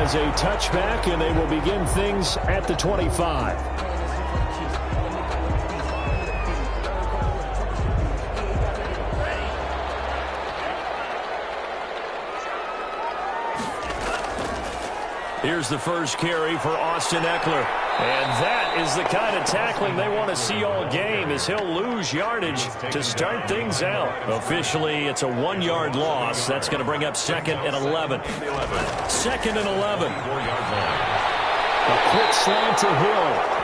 has a touchback, and they will begin things at the 25. Here's the first carry for Austin Ekeler. And that is the kind of tackling they want to see all game, as he'll lose yardage to start things out. Officially, it's a 1-yard loss. That's going to bring up 2nd and 11. 2nd and 11. A quick slant to Hill.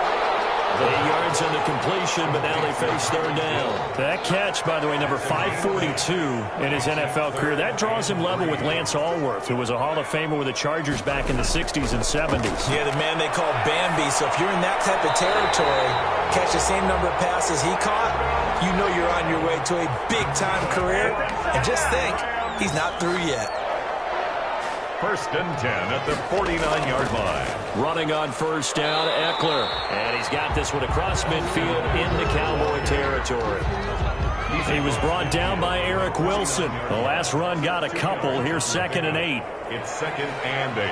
8 yards on the completion, but now they face 3rd down. That catch, by the way, number 542 in his NFL career. That draws him level with Lance Allworth, who was a Hall of Famer with the Chargers back in the 60s and 70s. Yeah, the man they call Bambi. So if you're in that type of territory, catch the same number of passes he caught, you know you're on your way to a big-time career. And just think, he's not through yet. 1st and 10 at the 49-yard line. Running on 1st down, Ekeler. And he's got this one across midfield into Cowboy territory. He was brought down by Eric Wilson. The last run got a couple. Here's 2nd and 8. It's 2nd and 8.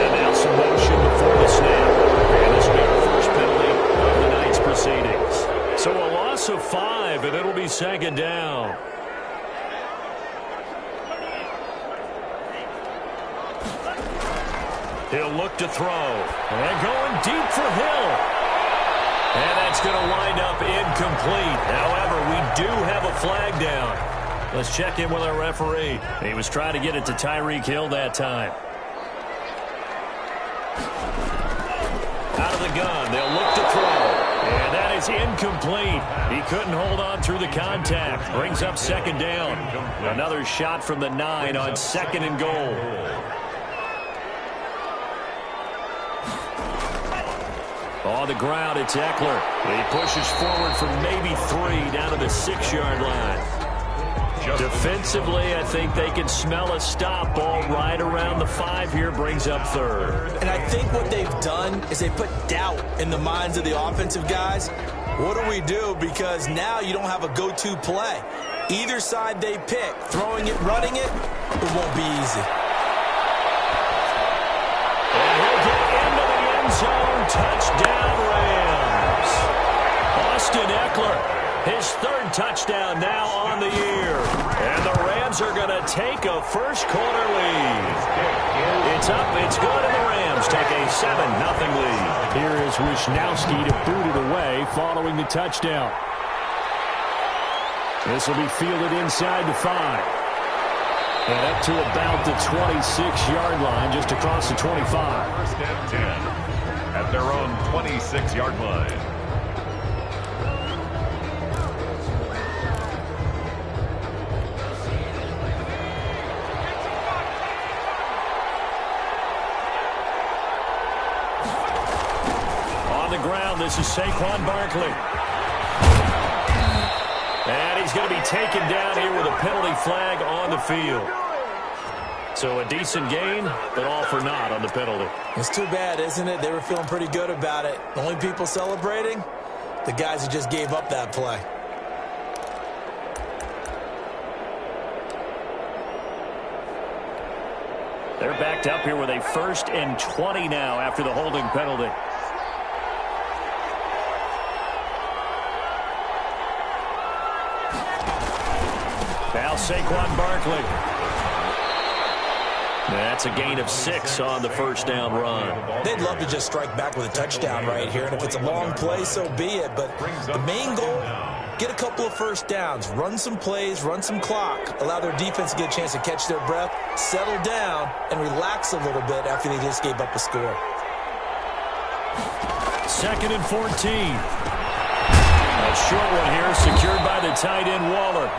And now some motion before the snap. And this will be our first penalty of the night's proceedings. So a loss of 5, and it'll be 2nd down. He'll look to throw. And going deep for Hill. And that's going to wind up incomplete. However, we do have a flag down. Let's check in with our referee. He was trying to get it to Tyreek Hill that time. Out of the gun. They'll look to throw. And that is incomplete. He couldn't hold on through the contact. Brings up 2nd down. Another shot from the 9 on 2nd and goal. On the ground, it's Ekeler. He pushes forward for maybe 3 down to the 6-yard line. Defensively, I think they can smell a stop ball right around the 5 here. Brings up 3rd. And I think what they've done is they put doubt in the minds of the offensive guys. What do we do? Because now you don't have a go-to play. Either side they pick, throwing it, running it, it won't be easy. And he'll get into the end zone. Touchdown, Rams. Austin Ekeler, his 3rd touchdown now on the year. And the Rams are going to take a first-quarter lead. It's up, it's good, and the Rams take a 7-0 lead. Here is Wishnowski to boot it away following the touchdown. This will be fielded inside the 5. And up to about the 26-yard line, just across the 25. 1st and 10 at their own 26-yard line. On the ground, this is Saquon Barkley. And he's going to be taken down here with a penalty flag on the field. So a decent gain, but all for naught on the penalty. It's too bad, isn't it? They were feeling pretty good about it. The only people celebrating, the guys who just gave up that play. They're backed up here with a 1st and 20 now after the holding penalty. Now Saquon Barkley. That's a gain of 6 on the 1st down run. They'd love to just strike back with a touchdown right here, and if it's a long play, so be it. But the main goal, get a couple of 1st downs, run some plays, run some clock, allow their defense to get a chance to catch their breath, settle down, and relax a little bit after they just gave up a score. 2nd and 14. A short one here, secured by the tight end Waller.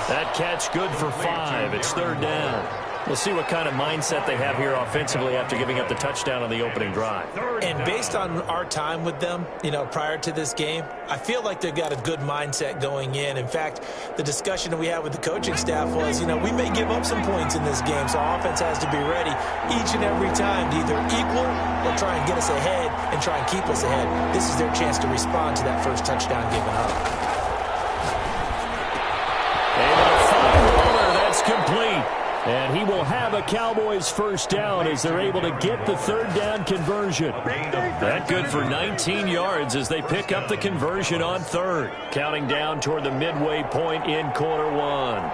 That catch good for 5. It's 3rd down. We'll see what kind of mindset they have here offensively after giving up the touchdown on the opening drive. And based on our time with them, prior to this game, I feel like they've got a good mindset going in. In fact, the discussion that we had with the coaching staff was, we may give up some points in this game, so our offense has to be ready each and every time to either equal or try and get us ahead and try and keep us ahead. This is their chance to respond to that first touchdown given up. a Cowboys first down as they're able to get the third down conversion. That good for 19 yards as they pick up the conversion on third. Counting down toward the midway point in quarter one.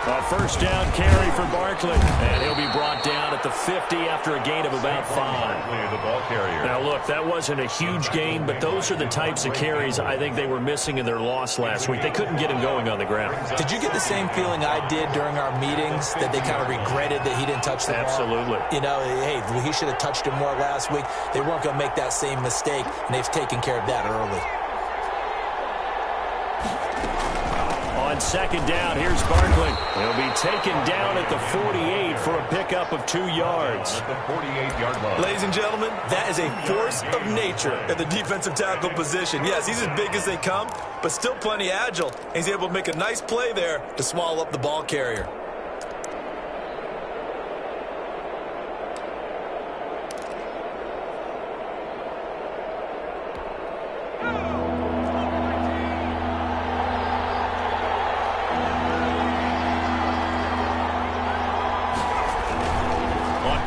A first down carry for Barkley. And he'll be brought down at the 50 after a gain of about 5. The ball carrier. Now, look, that wasn't a huge gain, but those are the types of carries I think they were missing in their loss last week. They couldn't get him going on the ground. Did you get the same feeling I did during our meetings, that they kind of regretted that he didn't touch the ball? Absolutely. You know, hey, he should have touched him more last week. They weren't going to make that same mistake, and they've taken care of that early. On second down, here's Barkley. He'll be taken down at the 48 for a pickup of 2 yards. At the 48-yard line. Ladies and gentlemen, that is a force of nature at the defensive tackle position. Yes, he's as big as they come, but still plenty agile. He's able to make a nice play there to swallow up the ball carrier.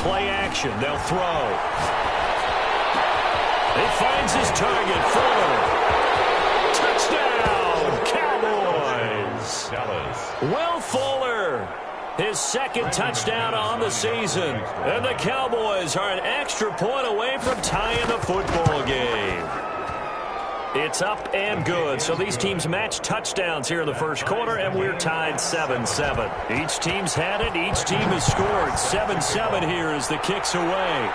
Play action. They'll throw. He finds his target. Fuller. Touchdown, Cowboys. Dallas. Will Fuller. His second touchdown on the season. And the Cowboys are an extra point away from tying the football game. It's up and good. So these teams match touchdowns here in the first quarter, and we're tied 7-7. Each team's had it. Each team has scored. 7-7 here as the kick's away.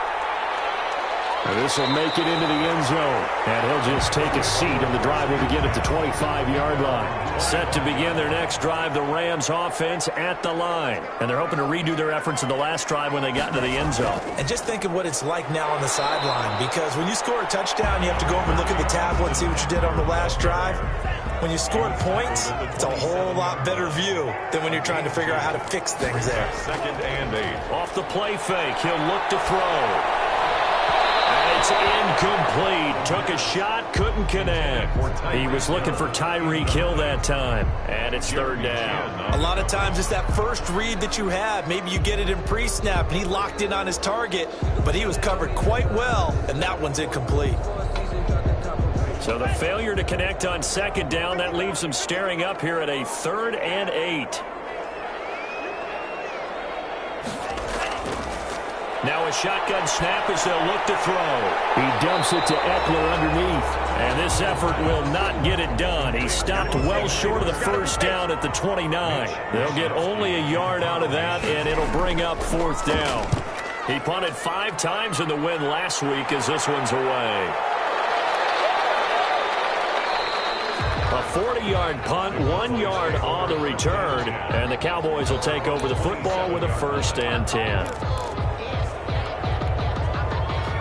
This will make it into the end zone. And he'll just take a seat, and the drive will begin at the 25-yard line. Set to begin their next drive, the Rams offense at the line. And they're hoping to redo their efforts in the last drive when they got into the end zone. And just think of what it's like now on the sideline, because when you score a touchdown, you have to go over and look at the tablet and see what you did on the last drive. When you scored points, it's a whole lot better view than when you're trying to figure out how to fix things there. 2nd and 8. Off the play fake, he'll look to throw. It's incomplete. Took a shot, couldn't connect. He was looking for Tyreek Hill that time. And it's third down. A lot of times it's that first read that you have. Maybe you get it in pre-snap, and he locked in on his target, but he was covered quite well, and that one's incomplete. So the failure to connect on second down, that leaves him staring up here at a 3rd and 8. Now a shotgun snap as they'll look to throw. He dumps it to Eckler underneath. And this effort will not get it done. He stopped well short of the first down at the 29. They'll get only a yard out of that, and it'll bring up 4th down. He punted 5 times in the win last week as this one's away. A 40-yard punt, 1 yard on the return. And the Cowboys will take over the football with a 1st and 10.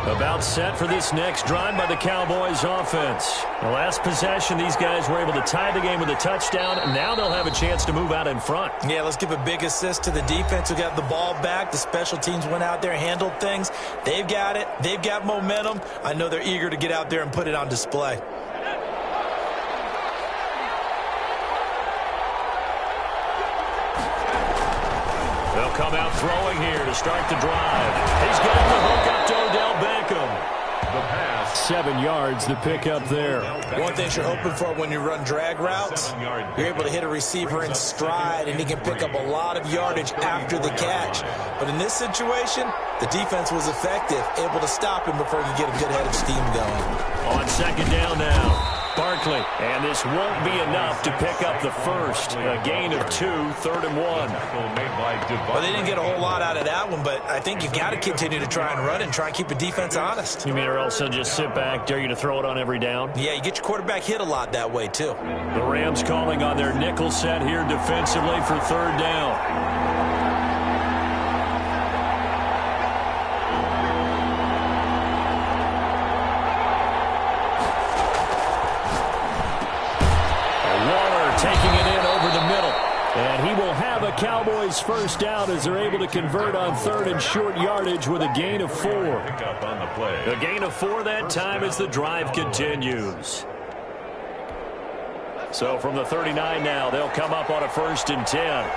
About set for this next drive by the Cowboys offense. The last possession, these guys were able to tie the game with a touchdown, and now they'll have a chance to move out in front. Yeah, let's give a big assist to the defense who got the ball back. The special teams went out there, handled things. They've got it. They've got momentum. I know they're eager to get out there and put it on display. They'll come out throwing here to start the drive. He's got the hook up to Odell Beckham. The pass. 7 yards, the pickup there. One thing you're hoping for when you run drag routes, you're able to hit a receiver in stride, and he can pick up a lot of yardage after the catch. But in this situation, the defense was effective, able to stop him before he could get a good head of steam going. On second down now, Barkley. And this won't be enough to pick up the first. A gain of 2, 3rd and 1. Well, they didn't get a whole lot out of that one, but I think you've got to continue to try and run and try and keep the defense honest. You mean or else they'll just sit back, dare you to throw it on every down? Yeah, you get your quarterback hit a lot that way, too. The Rams calling on their nickel set here defensively for 3rd down. Taking it in over the middle. And he will have a Cowboys first down as they're able to convert on 3rd and short yardage with a gain of 4. A gain of 4 that time as the drive continues. So from the 39 now, they'll come up on a 1st and 10.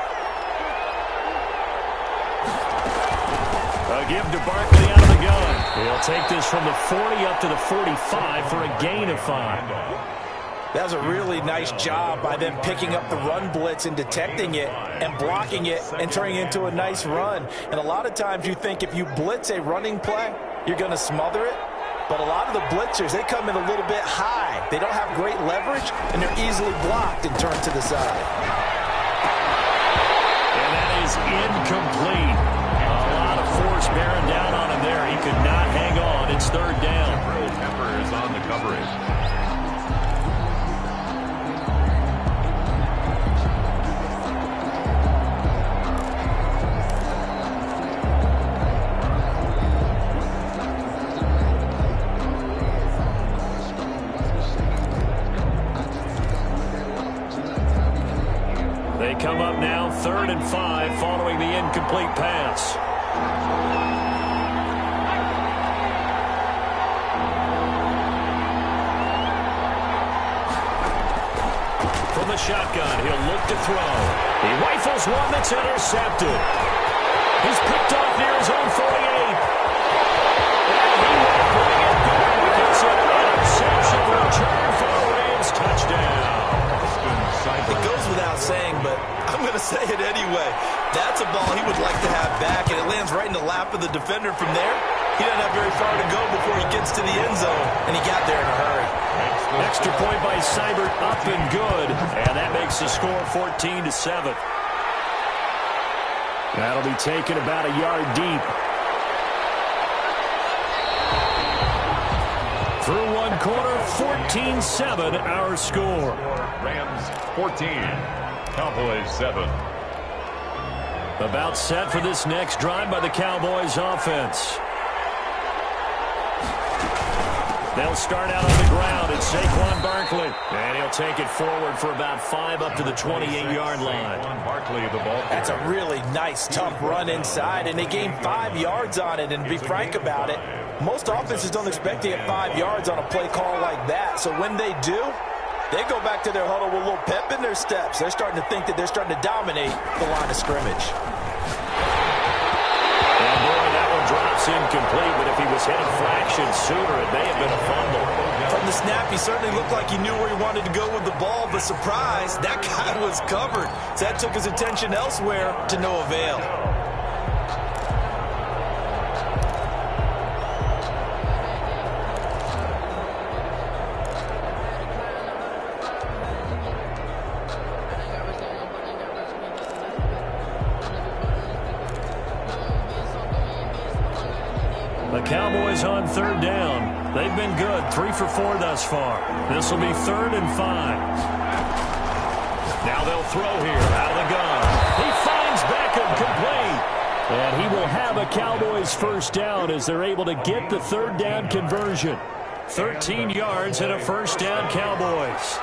A give to Barkley out of the gun. He'll take this from the 40 up to the 45 for a gain of 5. That was a really nice job by them picking up the run blitz and detecting it and blocking it and turning it into a nice run. And a lot of times you think if you blitz a running play, you're going to smother it. But a lot of the blitzers, they come in a little bit high. They don't have great leverage, and they're easily blocked and turned to the side. And that is incomplete. A lot of force bearing down on him there. He could not hang on. It's third down. Pepper is on the coverage. They come up now, 3rd and 5, following the incomplete pass. From the shotgun, he'll look to throw. He rifles one that's intercepted. He's picked off near his own 48. And he will bring it back. It's an interception return for a Rams touchdown. It goes without saying, but I'm going to say it anyway. That's a ball he would like to have back, and it lands right in the lap of the defender from there. He doesn't have very far to go before he gets to the end zone, and he got there in a hurry. Extra point by Seibert, up and good, and that makes the score 14-7. That'll be taken about a yard deep. Through one quarter, 14-7, our score. Rams 14, Cowboys 7. About set for this next drive by the Cowboys offense. They'll start out on the ground. It's Saquon Barkley. And he'll take it forward for about 5 up to the 28-yard line. Barkley, the ball. That's a really nice, tough run inside, and they gained 5 yards on it. And to be frank about it, most offenses don't expect to get 5 yards on a play call like that. So when they do, they go back to their huddle with a little pep in their steps. They're starting to think that they're starting to dominate the line of scrimmage. And boy, that one drops incomplete, but if he was hit a fraction sooner, it may have been a fumble. From the snap, he certainly looked like he knew where he wanted to go with the ball, but surprise, that guy was covered. So that took his attention elsewhere to no avail. The Cowboys on 3rd down. They've been good, 3 for 4 thus far. This will be 3rd and 5. Now they'll throw here out of the gun. He finds Beckham complete. And he will have a Cowboys first down as they're able to get the 3rd down conversion. 13 yards and a first down, Cowboys.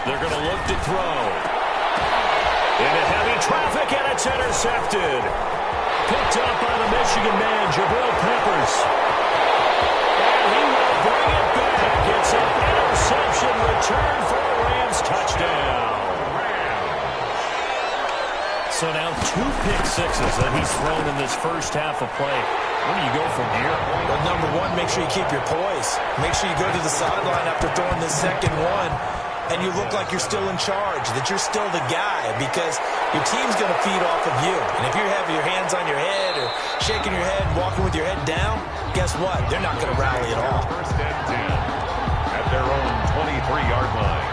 They're going to look to throw. Into heavy traffic, and it's intercepted. Picked up by the Michigan man, Jabril Peppers. And he will bring it back. It's an interception return for a Rams touchdown. So now 2 pick sixes that he's thrown in this first half of play. Where do you go from here? Well, number one, make sure you keep your poise. Make sure you go to the sideline after throwing this second one, and you look like you're still in charge, that you're still the guy, because your team's going to feed off of you. And if you're having your hands on your head or shaking your head and walking with your head down, guess what? They're not going to rally at all. First and 10 at their own 23-yard line.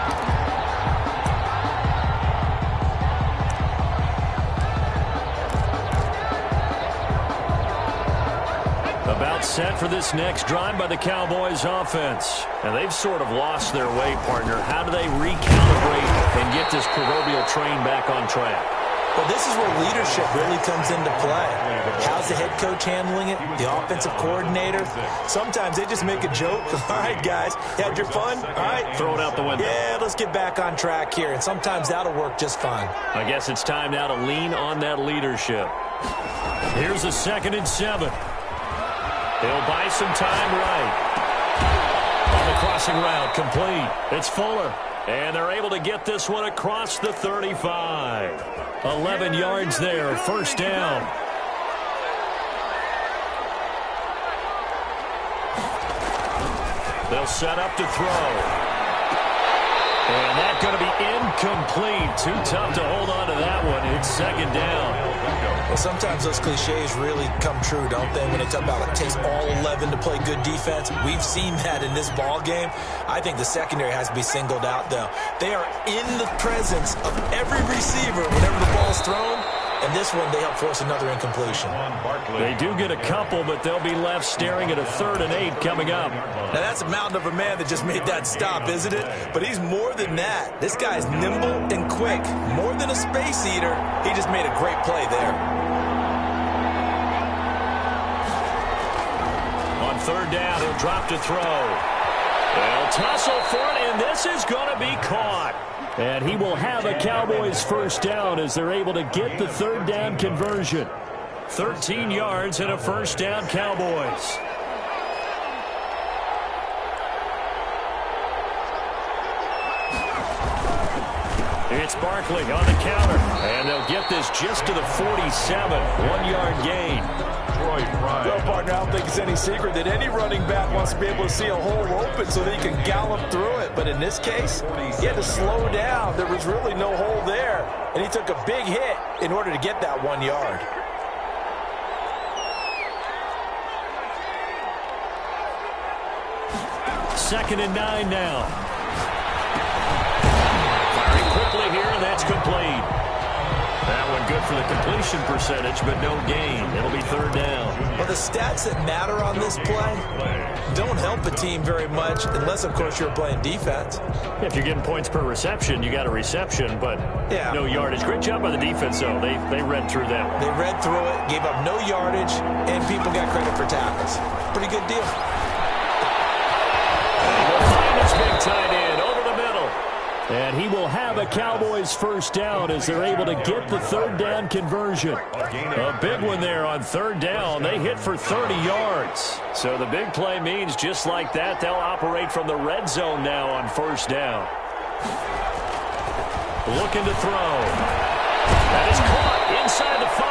About set for this next drive by the Cowboys offense. And they've sort of lost their way, partner. How do they recalibrate and get this proverbial train back on track? Well, this is where leadership really comes into play. How's the head coach handling it? The offensive coordinator? Sometimes they just make a joke. All right, guys, you had your fun? All right. Throw it out the window. Yeah, let's get back on track here. And sometimes that'll work just fine. I guess it's time now to lean on that leadership. Here's a 2nd and 7. He'll buy some time right. On the crossing route, complete. It's Fuller. And they're able to get this one across the 35. 11 yards there, first down. They'll set up to throw. And that's going to be incomplete. Too tough to hold on to that one. It's second down. Well, sometimes those cliches really come true, don't they? When they talk about it takes all 11 to play good defense. We've seen that in this ball game. I think the secondary has to be singled out, though. They are in the presence of every receiver whenever the ball's thrown. And this one, they help force another incompletion. They do get a couple, but they'll be left staring at a 3rd and 8 coming up. Now, that's a mountain of a man that just made that stop, isn't it? But he's more than that. This guy's nimble and quick. More than a space eater, he just made a great play there. On 3rd down, he'll drop to throw. They'll tussle for it, and this is going to be caught. And he will have a Cowboys first down as they're able to get the 3rd down conversion. 13 yards and a first down, Cowboys. It's Barkley on the counter. And they'll get this just to the 47. 1-yard gain. Well, partner, I don't think it's any secret that any running back wants to be able to see a hole open so that he can gallop through it. But in this case, he had to slow down. There was really no hole there. And he took a big hit in order to get that 1 yard. Second and 9 now. Firing quickly here, and that's complete. That one good for the completion percentage, but no gain. It'll be 3rd down. Well, the stats that matter on this play don't help a team very much unless, of course, you're playing defense. If you're getting points per reception, you got a reception, but no yardage. Great job by the defense, though. They read through that one. They read through it, gave up no yardage, and people got credit for tackles. Pretty good deal. We'll find this big tight end over the middle. And he will have a Cowboys first down as they're able to get the 3rd down conversion. A big one there on 3rd down. They hit for 30 yards. So the big play means just like that, they'll operate from the red zone now on 1st down. Looking to throw. That is caught inside the 5.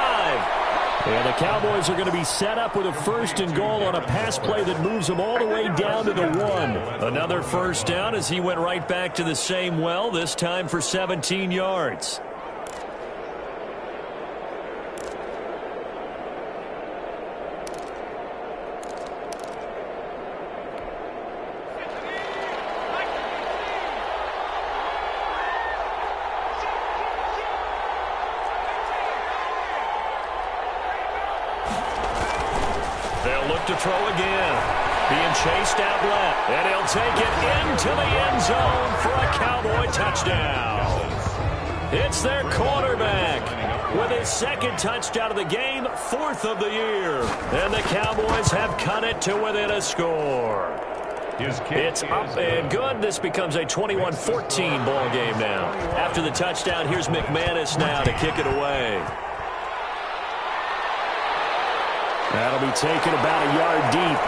And the Cowboys are going to be set up with a 1st and goal on a pass play that moves them all the way down to the 1. Another first down as he went right back to the same well, this time for 17 yards. To throw again. Being chased out left. And he'll take it into the end zone for a Cowboy touchdown. It's their quarterback with his 2nd touchdown of the game, 4th of the year. And the Cowboys have cut it to within a score. It's up and good. This becomes a 21-14 ball game now. After the touchdown, here's McManus now to kick it away. That'll be taken about a yard deep.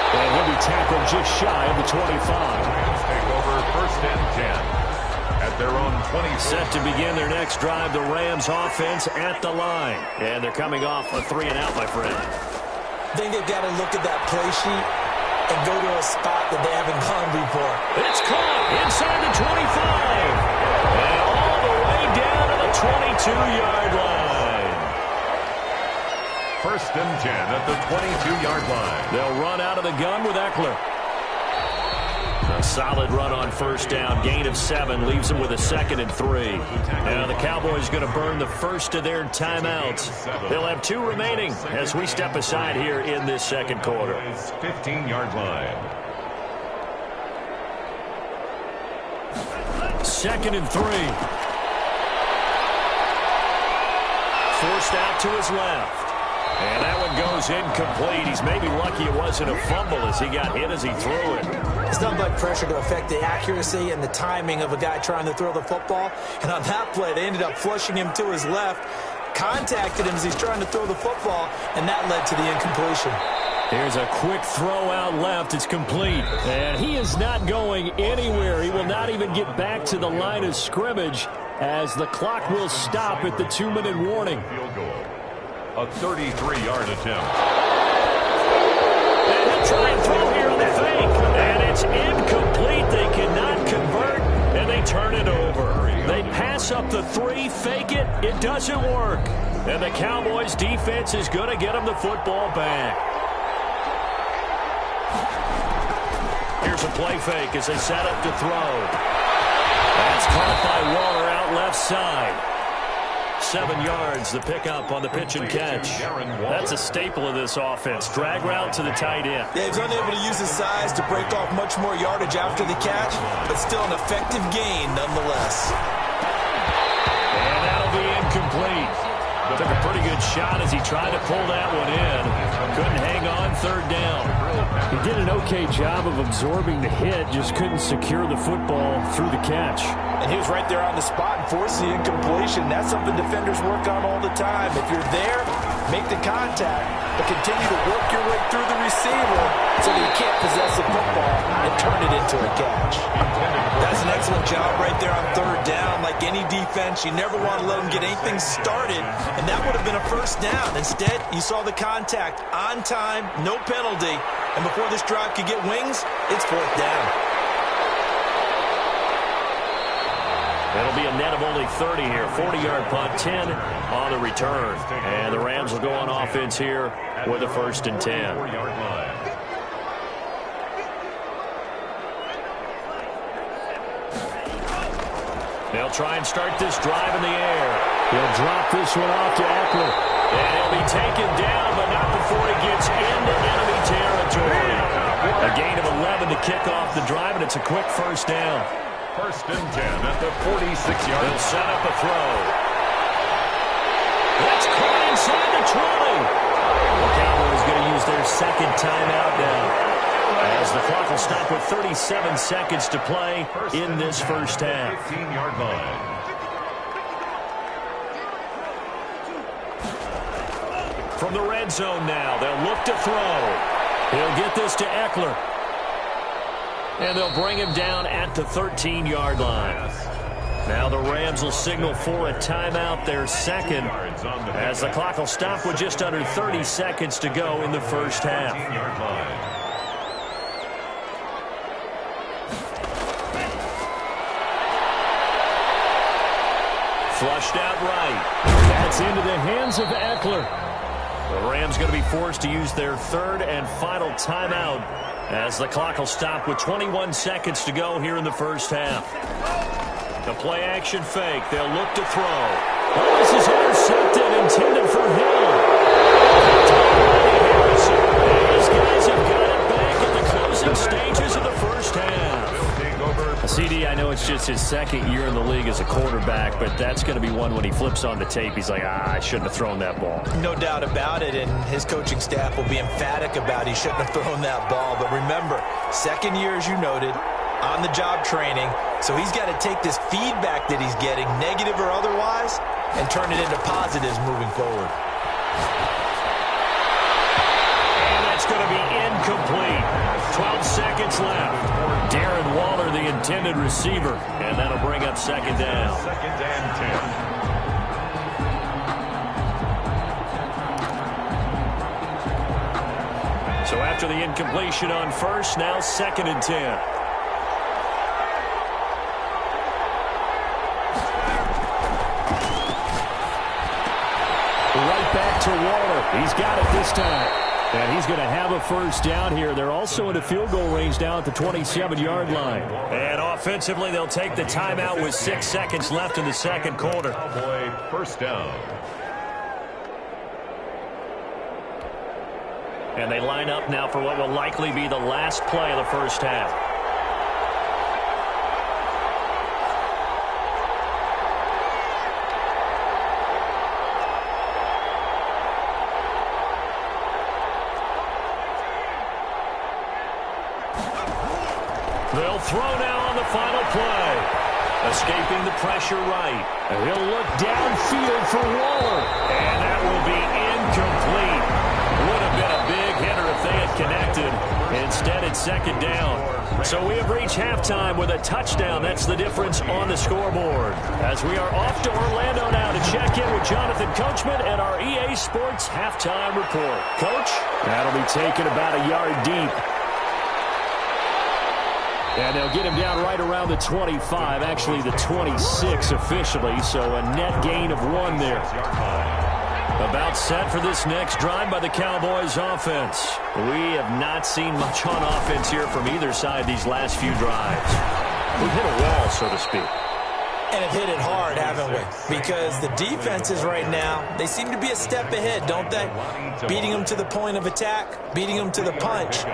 And he'll be tackled just shy of the 25. Take over 1st and 10 at their own 20. Set to begin their next drive, the Rams offense at the line. And they're coming off a 3 and out, my friend. I think they've got to look at that play sheet and go to a spot that they haven't gone before. It's caught inside the 25. And all the way down to the 22-yard line. 1st and 10 at the 22-yard line. They'll run out of the gun with Eckler. A solid run on 1st down. Gain of 7 leaves them with a 2nd and 3. Now the Cowboys going to burn the first of their timeouts. They'll have 2 remaining as we step aside here in this 2nd quarter. 15-yard line. 2nd and 3. Forced out to his left. And that one goes incomplete. He's maybe lucky it wasn't a fumble as he got hit as he threw it. It's not like pressure to affect the accuracy and the timing of a guy trying to throw the football. And on that play, they ended up flushing him to his left, contacted him as he's trying to throw the football, and that led to the incompletion. Here's a quick throw out left. It's complete. And he is not going anywhere. He will not even get back to the line of scrimmage as the clock will stop at the 2-minute warning. Field goal. A 33-yard attempt. And he'll try and throw here on the fake. And it's incomplete. They cannot convert, and they turn it over. They pass up the 3, fake it. It doesn't work. And the Cowboys defense is going to get them the football back. Here's a play fake as they set up to throw. That's caught by Waller out left side. 7 yards, the pickup on the pitch and catch. That's a staple of this offense. Drag route to the tight end. Yeah, he's unable to use his size to break off much more yardage after the catch, but still an effective gain nonetheless. And that'll be incomplete. Took a pretty good shot as he tried to pull that one in. Couldn't hang on, 3rd down. He did an okay job of absorbing the hit, just couldn't secure the football through the catch. And he was right there on the spot and forced the incompletion. That's something defenders work on all the time. If you're there, make the contact, but continue to work your way through the receiver so that you can't possess the football and turn it into a catch. That's an excellent job right there on 3rd down. Like any defense, you never want to let them get anything started, and that would have been a 1st down. Instead, you saw the contact on time, no penalty, and before this drive could get wings, it's 4th down. It'll be a net of only 30 here. 40-yard punt, 10 on the return. And the Rams will go on offense here with a 1st and 10. 4-yard line. They'll try and start this drive in the air. He'll drop this one off to Eckler. And he'll be taken down, but not before he gets into enemy territory. A gain of 11 to kick off the drive, and it's a quick 1st down. 1st and 10 at the 46-yard line. They'll set up a throw. That's caught inside the 20. The Cowboys going to use their 2nd timeout now, as the clock will stop with 37 seconds to play in this 1st half. 15-yard line. From the red zone now, they'll look to throw. He'll get this to Eckler. And they'll bring him down at the 13-yard line. Now the Rams will signal for a timeout, their 2nd, as the clock will stop with just under 30 seconds to go in the 1st half. 15-yard line. Flushed out right. That's into the hands of Eckler. The Rams going to be forced to use their 3rd and final timeout, as the clock will stop with 21 seconds to go here in the 1st half. The play-action fake. They'll look to throw. Oh, this is intercepted, intended for Hill. These guys have got it back at the closing stages of the 1st half. CD, I know it's just his 2nd year in the league as a quarterback, but that's going to be one when he flips on the tape. He's like, I shouldn't have thrown that ball. No doubt about it, and his coaching staff will be emphatic about he shouldn't have thrown that ball. But remember, 2nd year, as you noted, on-the-job training, so he's got to take this feedback that he's getting, negative or otherwise, and turn it into positives moving forward. And that's going to be incomplete. 12 seconds left. Darren Waller, the intended receiver, and that'll bring up 2nd down. 2nd and 10. So after the incompletion on 1st, now 2nd and 10. Right back to Waller. He's got it this time. And he's going to have a 1st down here. They're also in a field goal range now at the 27-yard line. And offensively, they'll take the timeout with 6 seconds left in the 2nd quarter. Cowboy 1st down. And they line up now for what will likely be the last play of the 1st half. They'll throw now on the final play. Escaping the pressure right. And he'll look downfield for Waller. And that will be incomplete. Would have been a big hitter if they had second down. So we have reached halftime with a touchdown. That's the difference on the scoreboard. As we are off to Orlando now to check in with Jonathan Coachman and our EA Sports halftime report. Coach? That'll be taken about a yard deep. And they'll get him down right around the 25, actually the 26 officially, so a net gain of 1 there. About set for this next drive by the Cowboys offense. We have not seen much on offense here from either side these last few drives. We've hit a wall, so to speak. And have hit it hard, haven't we? Because the defenses right now, they seem to be a step ahead, don't they? Beating them to the point of attack, beating them to the punch.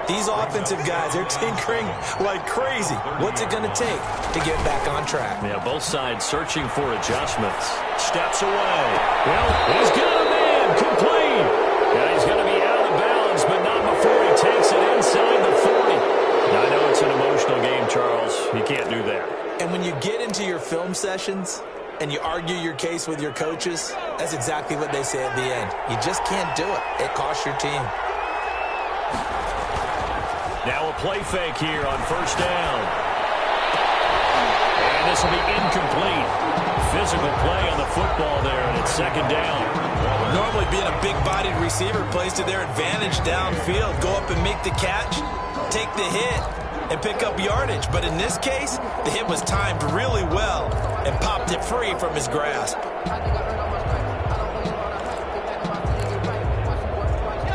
These offensive guys, they're tinkering like crazy. What's it going to take to get back on track? Yeah, both sides searching for adjustments. Steps away. Well, he's got a man complete. Yeah, he's going to be out of bounds, but not before he takes it inside the 40. Now, I know it's an emotional game, Charles. You can't do that. And when you get into your film sessions and you argue your case with your coaches, that's exactly what they say at the end. You just can't do it. It costs your team. Now a play fake here on first down. And this will be incomplete. Physical play on the football there, and it's second down. Normally being a big-bodied receiver plays to their advantage downfield. Go up and make the catch, take the hit, and pick up yardage. But in this case, the hit was timed really well and popped it free from his grasp.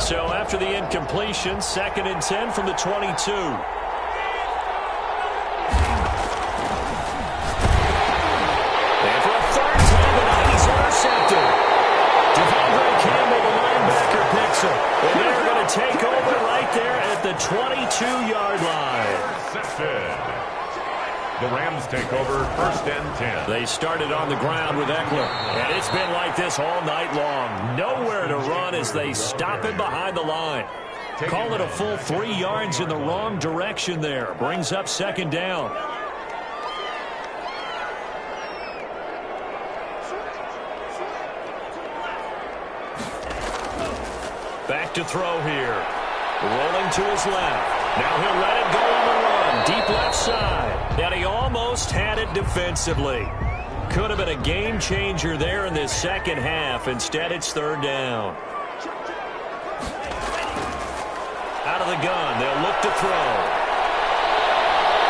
So after the incompletion, 2nd and 10 from the 22. And for a third time tonight, he's intercepted. Devondre Campbell, the linebacker, picks him. And they're going to take over right there at the 22-yard line. The Rams take over 1st and 10. They started on the ground with Eckler, and it's been like this all night long. Nowhere to run as they stop him behind the line. Call it a full 3 yards in the wrong direction there. Brings up 2nd down. Back to throw here. Rolling to his left. Now he'll let it go on the run. Deep left side. And he almost had it defensively. Could have been a game changer there in this second half. Instead, it's 3rd down. Out of the gun. They'll look to throw.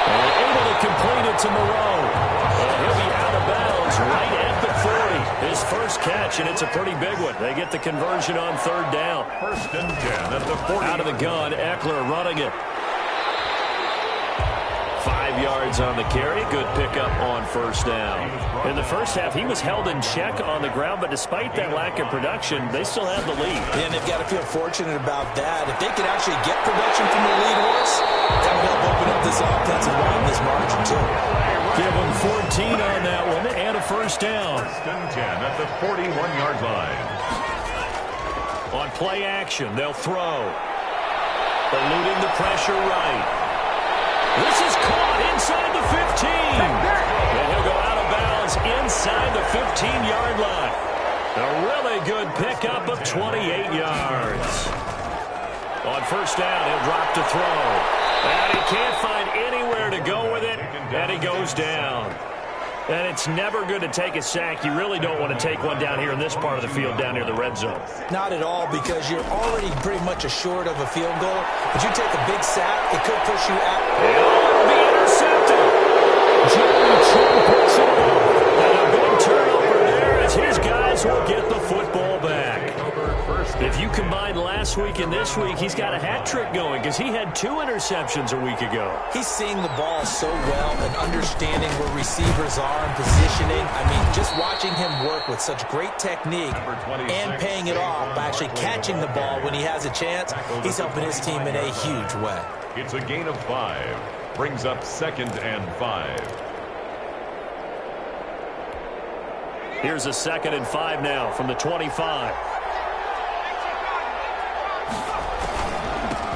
And able to complete it to Moreau. And he'll be out of bounds right at the 40. His first catch, and it's a pretty big one. They get the conversion on 3rd down. 1st and 10 at the 40. Out of the gun, Eckler running it. 5 yards on the carry. Good pickup on 1st down. In the first half, he was held in check on the ground, but despite that lack of production, they still have the lead. And they've got to feel fortunate about that. If they could actually get production from the lead horse, that would help open up this offensive line, this margin, too. Give them 14 on that one, and a 1st down. 1st and 10 at the 41-yard line. On play action, they'll throw. Eluding the pressure right. This is caught inside the 15. And he'll go out of bounds inside the 15-yard line. A really good pickup of 28 yards. On 1st down, he'll drop to throw. And he can't find anywhere to go with it, and he goes down. And it's never good to take a sack. You really don't want to take one down here in this part of the field, down near the red zone. Not at all, because you're already pretty much assured of a field goal. But you take a big sack, it could push you out. It'll be intercepted. Jerry Chin picks it up. And a big turnover there as his guys will get the football back. If you combine last week and this week, he's got a hat trick going because he had 2 interceptions a week ago. He's seeing the ball so well and understanding where receivers are and positioning. I mean, just watching him work with such great technique and paying it off by actually catching the ball when he has a chance, he's helping his team in a huge way. It's a gain of 5. Brings up 2nd and 5. Here's a 2nd and 5 now from the 25.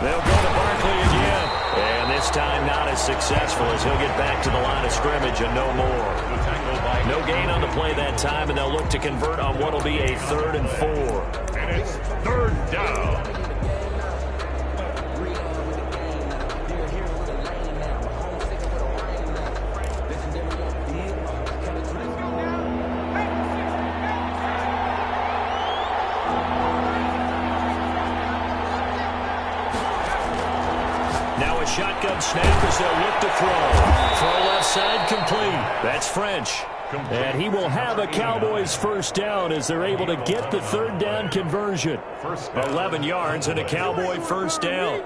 They'll go to Barkley again. And this time not as successful as he'll get back to the line of scrimmage and no more. No gain on the play that time, and they'll look to convert on what will be a 3rd and 4. And it's 3rd down. a shotgun snap as they'll look to throw. Throw left side complete. That's French. And he will have a Cowboys first down as they're able to get the third down conversion. 11 yards and a Cowboy first down.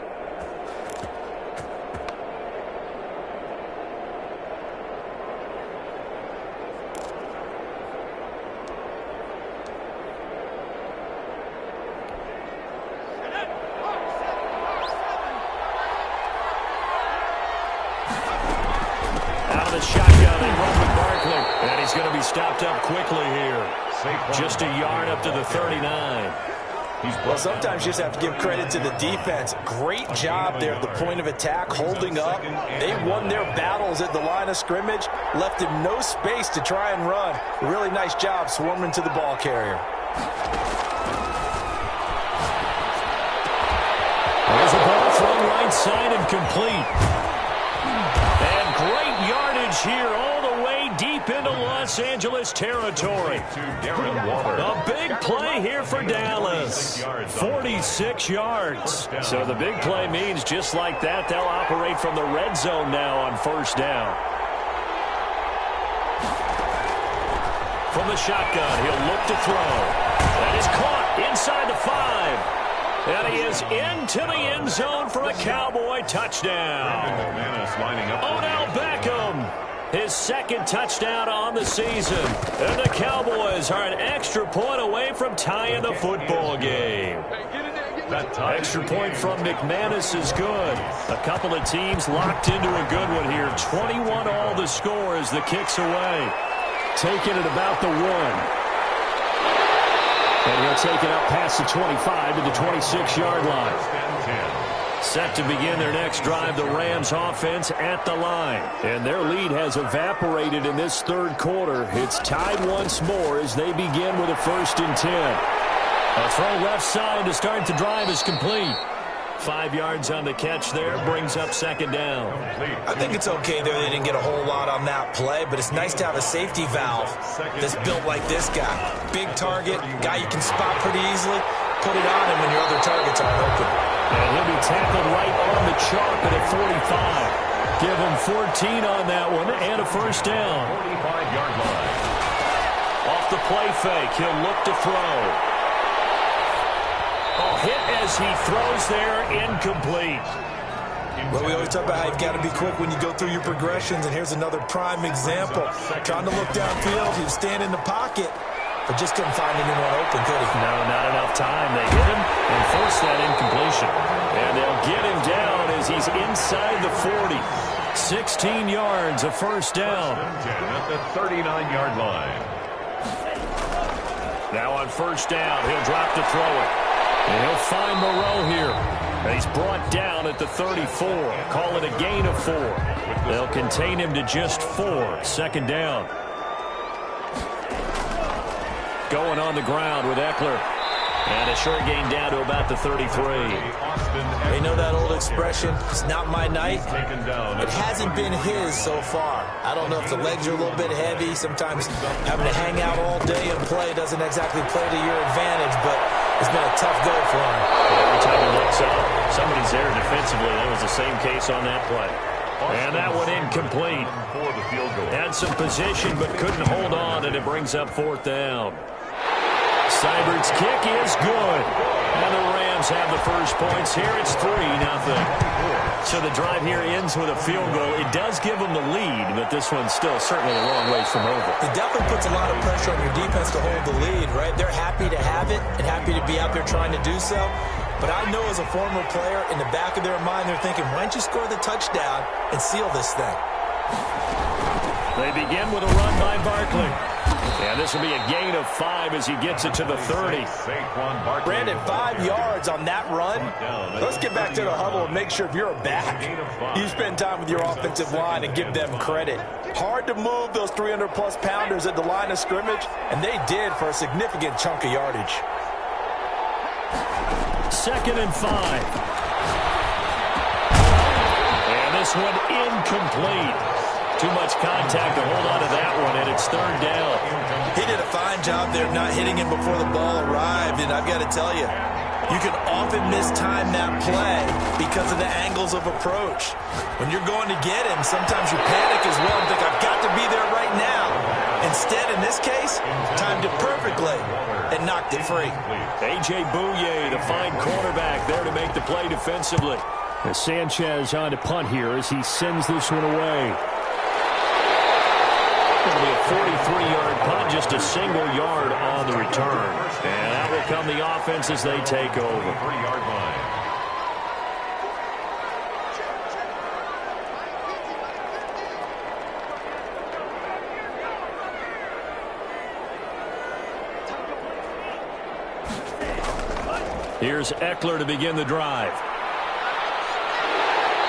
Stopped up quickly here. Just a yard up to the 39. Well, sometimes you just have to give credit to the defense. Great job there at the point of attack, holding up. They won their battles at the line of scrimmage, left him no space to try and run. Really nice job swarming to the ball carrier. There's a ball thrown right side and complete. And great yardage here all the way deep into Los Angeles territory. A big play here for Dallas. 46 yards. So the big play means just like that, they'll operate from the red zone now on first down. From the shotgun, he'll look to throw. That is caught inside the 5. And he is into the end zone for a Cowboy touchdown. Odell Beckham, his second touchdown on the season. And the Cowboys are an extra point away from tying the football game. Extra point from McManus is good. A couple of teams locked into a good one here. 21 all the score as the kick's away. Taking it about the 1. And he'll take it up past the 25 to the 26-yard line. Set to begin their next drive, the Rams offense at the line. And their lead has evaporated in this third quarter. It's tied once more as they begin with a 1st and 10. A throw left side to start the drive is complete. 5 yards on the catch there, brings up second down. I think it's okay there. They didn't get a whole lot on that play, but it's nice to have a safety valve that's built like this guy. Big target, guy you can spot pretty easily. Put it on him when your other targets aren't open. And he'll be tackled right on the chalk at a 45. Give him 14 on that one and a first down. 45-yard line. Off the play fake, he'll look to throw. Hit as he throws there, incomplete. Well, we always talk about how you've got to be quick when you go through your progressions, and here's another prime example. Trying to look downfield, he was standing in the pocket, but just couldn't find anyone open, could he? No, not enough time. They hit him and forced that incompletion. And they'll get him down as he's inside the 40. 16 yards, a first down. At the 39-yard line. Now on first down, he'll drop to throw it. And he'll find Moreau here. And he's brought down at the 34. Call it a gain of 4. They'll contain him to just 4. Second down. Going on the ground with Eckler. And a short gain down to about the 33. They know that old expression, it's not my night. It hasn't been his so far. I don't know if the legs are a little bit heavy. Sometimes having to hang out all day and play doesn't exactly play to your advantage, but it's been a tough go for him. Every time he looks up, somebody's there defensively. That was the same case on that play. And that one incomplete. Had some position but couldn't hold on, and it brings up 4th down. Seibert's kick is good. And the Rams have the first points here. It's 3-0. So the drive here ends with a field goal. It does give them the lead, but this one's still certainly a long ways from over. It definitely puts a lot of pressure on your defense to hold the lead, right? They're happy to have it and happy to be out there trying to do so. But I know as a former player, in the back of their mind, they're thinking, why don't you score the touchdown and seal this thing? They begin with a run by Barkley. And this will be a gain of 5 as he gets it to the 30. Brandon, 5 yards on that run. Let's get back to the huddle and make sure if you're a back, you spend time with your offensive line and give them credit. Hard to move those 300-plus pounders at the line of scrimmage, and they did for a significant chunk of yardage. 2nd and 5. And this one incomplete. Too much contact to hold on to that one, and it's 3rd down. He did a fine job there not hitting him before the ball arrived, and I've got to tell you, You can often mistime that play because of the angles of approach. When you're going to get him, sometimes you panic as well and think, I've got to be there right now. Instead, in this case, timed it perfectly and knocked it free. A.J. Bouye, the fine cornerback, there to make the play defensively. As Sanchez on to punt here as he sends this one away. It'll be a 43-yard punt, just a single yard on the return. And that will come the offense as they take over. 3-yard line. Here's Ekeler to begin the drive.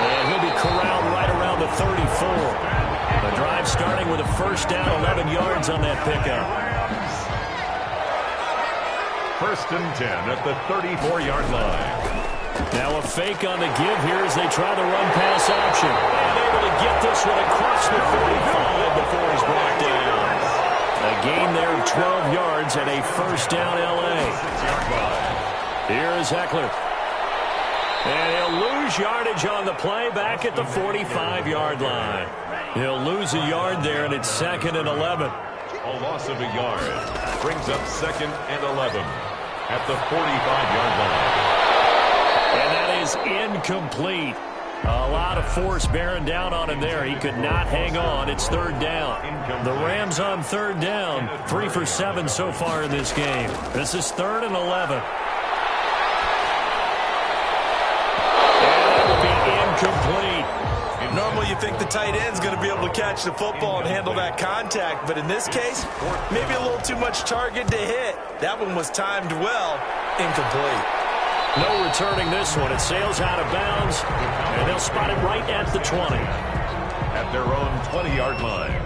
And he'll be corralled right around the 34. The drive starting with a first down, 11 yards on that pickup. First and 10 at the 34-yard line. Now a fake on the give here as they try the run-pass option. And able to get this one across the 45 before he's brought down. A gain there of 12 yards and a first down L.A. Here is Ekeler. And he'll lose yardage on the play back at the 45-yard line. He'll lose a yard there, and it's 2nd and 11. A loss of a yard brings up 2nd and 11 at the 45-yard line. And that is incomplete. A lot of force bearing down on him there. He could not hang on. It's 3rd down. The Rams on 3rd down. 3 for 7 so far in this game. This is 3rd and 11. And that will be incomplete. Normally you think the tight end's going to be able to catch the football and handle that contact, but in this case, maybe a little too much target to hit. That one was timed well, incomplete. No returning this one. It sails out of bounds, and they'll spot it right at the 20. At their own 20-yard line.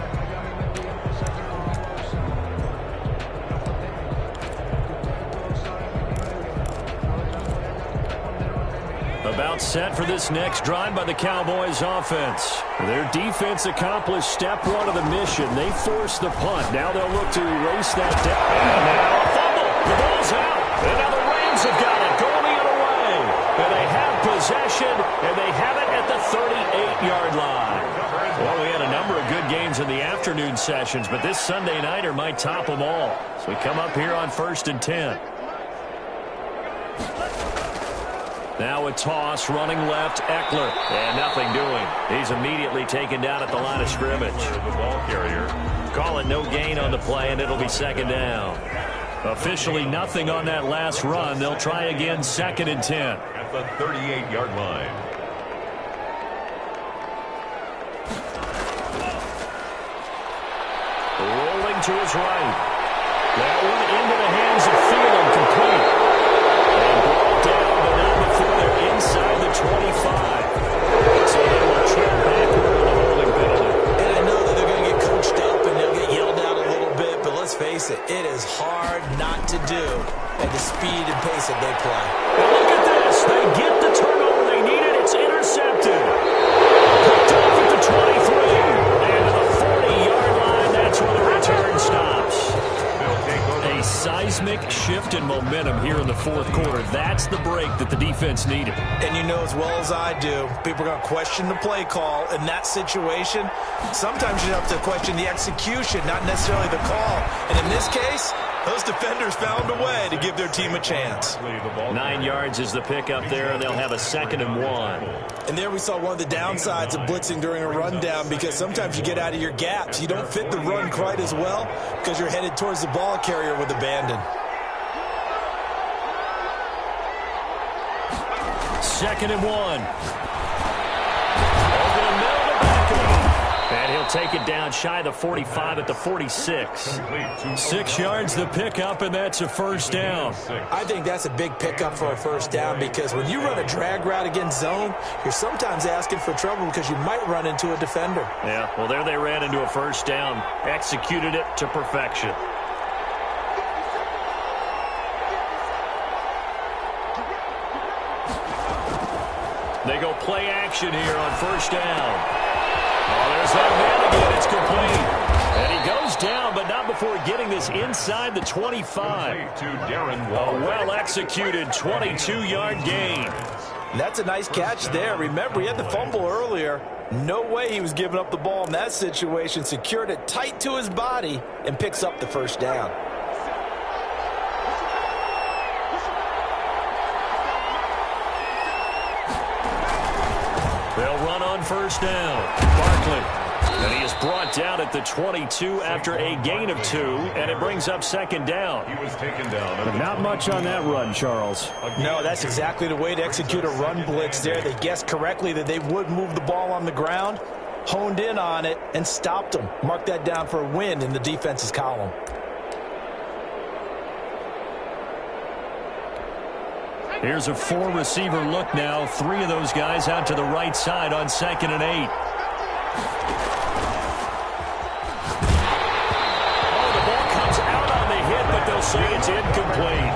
About set for this next drive by the Cowboys offense. Their defense accomplished step 1 of the mission. They forced the punt. Now they'll look to erase that down. And now a fumble. The ball's out. And now the Rams have got it going the other way. And they have possession, and they have it at the 38-yard line. Well, we had a number of good games in the afternoon sessions, but this Sunday nighter might top them all. So we come up here on 1st and 10. Now a toss, running left, Ekeler. And nothing doing. He's immediately taken down at the line of scrimmage. The ball carrier. Call it no gain on the play, and it'll be 2nd down. Officially nothing on that last run. They'll try again, 2nd and 10. At the 38-yard line. Rolling to his right. That one into the hands of Thielen, complete. And brought down, but not before they're inside the 25. So they will trip backward with a holding penalty. And I know that they're going to get coached up and they'll get yelled at a little bit, but let's face it, it is hard not to do at the speed and pace that they play. Now look at this. They get the turnover they needed. It's intercepted. Picked off at the 23. And to the 40-yard line, that's where the return stops. A seismic shift in momentum here in the 4th quarter. That's the break that the defense needed. And you know as well as I do, people are going to question the play call in that situation. Sometimes you have to question the execution, not necessarily the call. And in this case, those defenders found a way to give their team a chance. 9 yards is the pickup there, and they'll have a 2nd and 1. And there we saw one of the downsides of blitzing during a rundown, because sometimes you get out of your gaps. You don't fit the run quite as well because you're headed towards the ball carrier with abandon. 2nd and 1. Over the middle of the back of it. And he'll take it down shy of the 45 at the 46. 6 yards the pickup, and that's a first down. I think that's a big pickup for a first down, because when you run a drag route against zone, you're sometimes asking for trouble because you might run into a defender. Yeah, well, there they ran into a first down. Executed it to perfection. They go play action here on first down. Oh, there's that man again. It's complete. And he goes down, but not before getting this inside the 25. To Darren A Waller. well-executed 22-yard gain. That's a nice catch there. Remember, he had the fumble earlier. No way he was giving up the ball in that situation. Secured it tight to his body and picks up the first down. They'll run on first down. Barkley. And he is brought down at the 22 after a gain of 2, and it brings up second down. He was taken down. But not much on that run, Charles. No, that's exactly the way to execute a run blitz there. They guessed correctly that they would move the ball on the ground, honed in on it, and stopped them. Mark that down for a win in the defense's column. Here's a 4-receiver look now. 3 of those guys out to the right side on 2nd and 8. They'll say it's incomplete.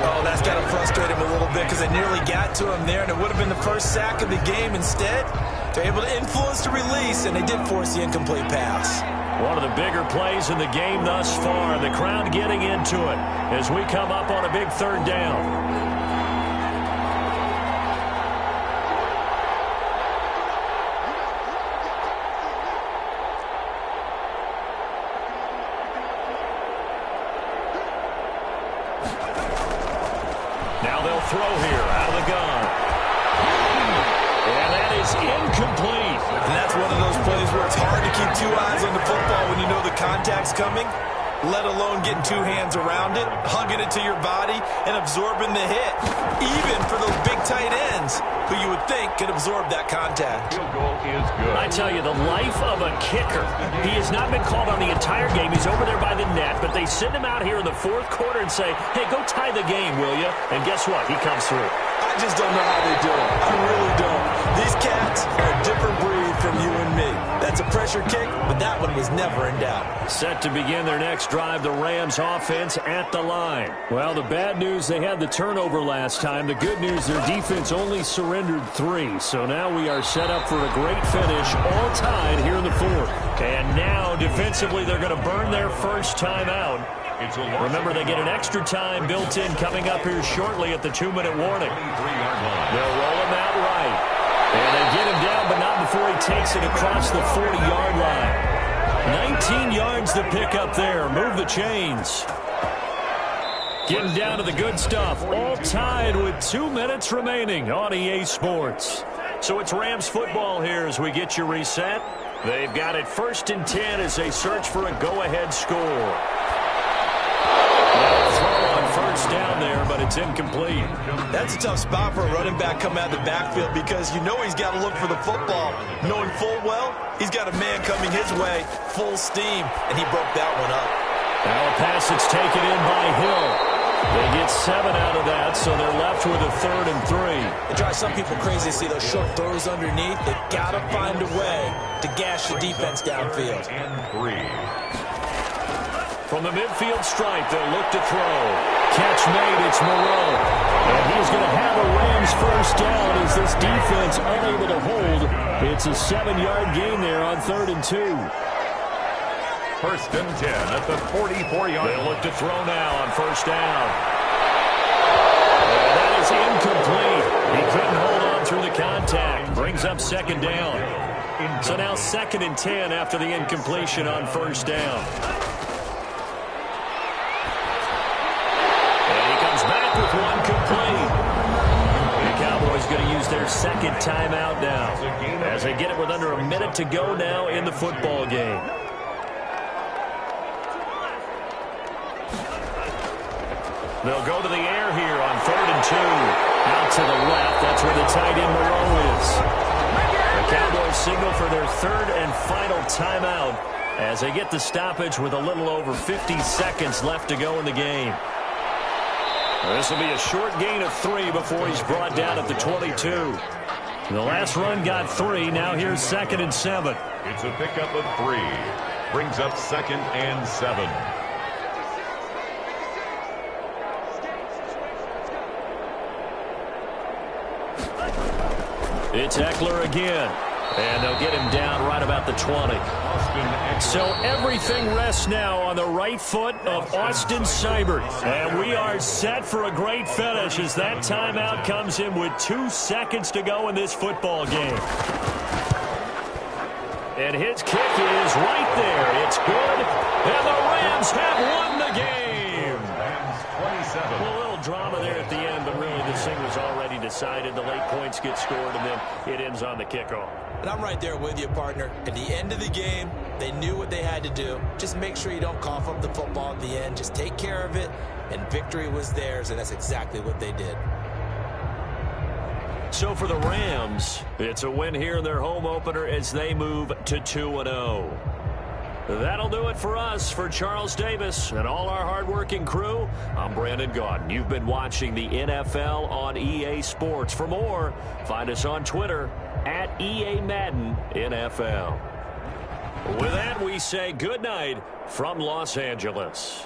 Oh, that's got to frustrate him a little bit because they nearly got to him there, and it would have been the first sack of the game. Instead, they're able to influence the release, and they did force the incomplete pass. One of the bigger plays in the game thus far. The crowd getting into it as we come up on a big 3rd down. Throw here out of the gun. And that is incomplete. And that's one of those plays where it's hard to keep 2 eyes on the football when you know the contact's coming, let alone getting 2 hands around it, hugging it to your body, and absorbing the hit. Even for those big tight ends who you would think could absorb that contact. Field goal is good. I tell you, the life of a kicker. He has not been called on the entire game. He's over there by the net, but they send him out here in the 4th quarter and say, hey, go tie the game, will you? And guess what? He comes through. I just don't know how they do it. I really don't. These cats are a different breed from you and me. That's a pressure kick, but that one was never in doubt. Set to begin their next drive, the Rams offense at the line. Well, the bad news, they had the turnover last time. The good news, their defense only surrendered 3. So now we are set up for a great finish, all tied here in the 4th. And now, defensively, they're going to burn their first time out. Remember, they get an extra time built in coming up here shortly at the 2-minute warning. They'll roll him out right. And they get him down, but not before he takes it across the 40-yard line. 19 yards to pick up there. Move the chains. Getting down to the good stuff. All tied with 2 minutes remaining on EA Sports. So it's Rams football here as we get you reset. They've got it 1st and 10 as they search for a go-ahead score. First down there, but it's incomplete. That's a tough spot for a running back coming out of the backfield because you know he's got to look for the football. Knowing full well, he's got a man coming his way, full steam, and he broke that one up. Now a pass that's taken in by Hill. They get 7 out of that, so they're left with a 3rd and 3. It drives some people crazy to see those short throws underneath. They got to find a way to gash the defense downfield. And 3. From the midfield stripe, they'll look to throw. Catch made, it's Moreau. And he's going to have a Rams first down as this defense unable to hold. It's a 7-yard gain there on 3rd and 2. 1st and 10 at the 44-yard line. They'll look to throw now on first down. And that is incomplete. He couldn't hold on through the contact. Brings up 2nd down. So now 2nd and 10 after the incompletion on first down. With one complete. The Cowboys going to use their 2nd timeout now as they get it with under a minute to go now in the football game. They'll go to the air here on 3rd and 2. Out to the left. That's where the tight end Moreau is. The Cowboys signal for their 3rd and final timeout as they get the stoppage with a little over 50 seconds left to go in the game. This will be a short gain of 3 before he's brought down at the 22. The last run got 3. Now here's 2nd and 7. It's a pickup of 3. Brings up 2nd and 7. It's Eckler again. And they'll get him down right about the 20. Austin Eckler. So everything rests now on the right foot of Austin Seibert. And we are set for a great finish as that timeout comes in with 2 seconds to go in this football game. And his kick is right there. It's good. And the Rams have won the game. Rams 27. Well, a little drama there at the end, but really this thing was already decided. The late points get scored, and then it ends on the kickoff. And I'm right there with you, partner. At the end of the game, they knew what they had to do. Just make sure you don't cough up the football at the end. Just take care of it, and victory was theirs, and that's exactly what they did. So for the Rams, it's a win here in their home opener as they move to 2-0. That'll do it for us. For Charles Davis and all our hardworking crew, I'm Brandon Gaudin. You've been watching the NFL on EA Sports. For more, find us on Twitter at EA Madden NFL. With that, we say good night from Los Angeles.